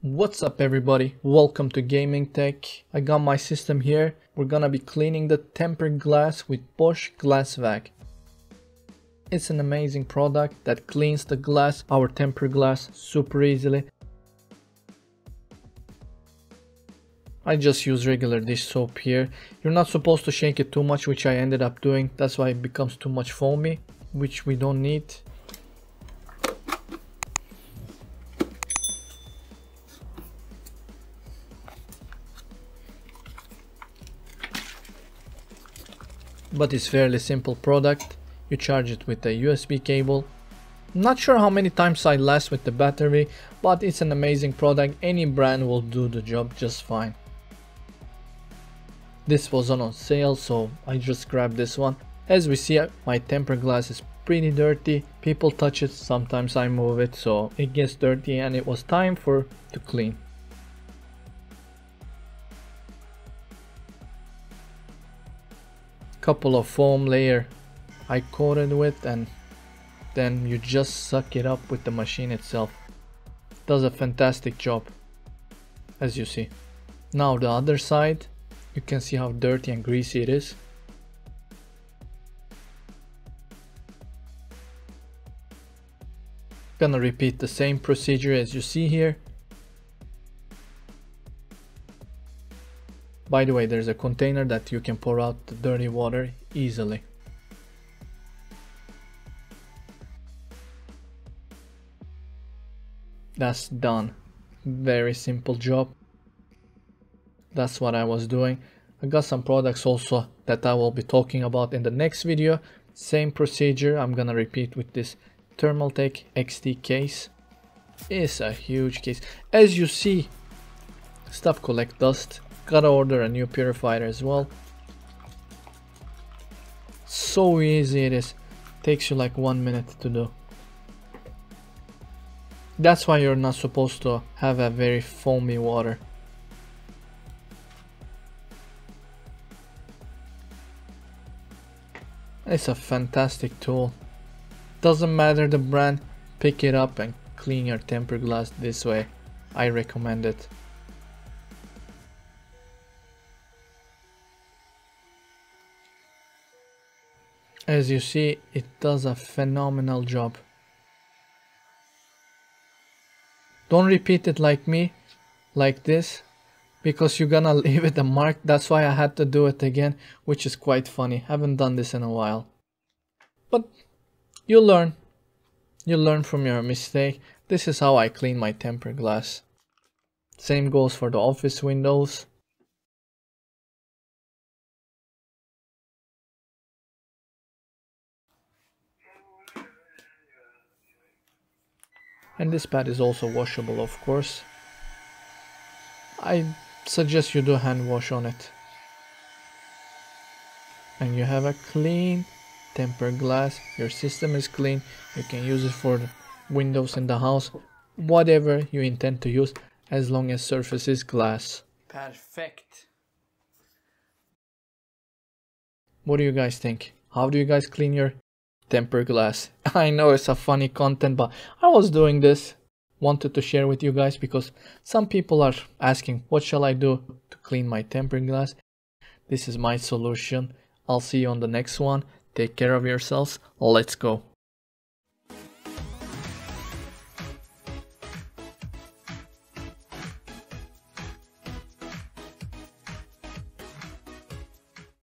What's up everybody, welcome to Gamingtech. I got my system here. We're gonna be cleaning the tempered glass with Bosch Glass Vac. It's an amazing product that cleans the glass, our tempered glass, super easily. I just use regular dish soap here. You're not supposed to shake it too much, which I ended up doing. That's why it becomes too much foamy, which we don't need. But it's fairly simple product. You charge it with a USB cable. Not sure how many times I last with the battery, but it's an amazing product. Any brand will do the job just fine. This was on sale, so I just grabbed this one. As we see, my tempered glass is pretty dirty. People touch it, sometimes I move it, so it gets dirty and it was time to clean. Couple of foam layer I coated with, and then you just suck it up with the machine itself. Does a fantastic job, as you see. Now the other side, you can see how dirty and greasy it is. Gonna repeat the same procedure as you see here. By the way, there's a container that you can pour out the dirty water easily. That's done. Very simple job. That's what I was doing. I got some products also that I will be talking about in the next video. Same procedure I'm gonna repeat with this Thermaltake XT case. It's a huge case. As you see, stuff collect dust. Gotta order a new purifier as well. So easy it is. Takes you like 1 minute to do. That's why you're not supposed to have a very foamy water. It's a fantastic tool. Doesn't matter the brand, pick it up and clean your tempered glass this way. I recommend it. As you see, it does a phenomenal job. Don't repeat it like me, like this, because you're gonna leave it a mark. That's why I had to do it again, which is quite funny. Haven't done this in a while. But you learn. You learn from your mistake. This is how I clean my tempered glass. Same goes for the office windows. And this pad is also washable, of course. I suggest you do hand wash on it. And you have a clean tempered glass. Your system is clean. You can use it for the windows in the house. Whatever you intend to use, as long as surface is glass. Perfect. What do you guys think? How do you guys clean your tempered glass? I know it's a funny content, but I was doing this, wanted to share with you guys because some people are asking what shall I do to clean my tempered glass. This is my solution. I'll see you on the next one. Take care of yourselves. Let's go.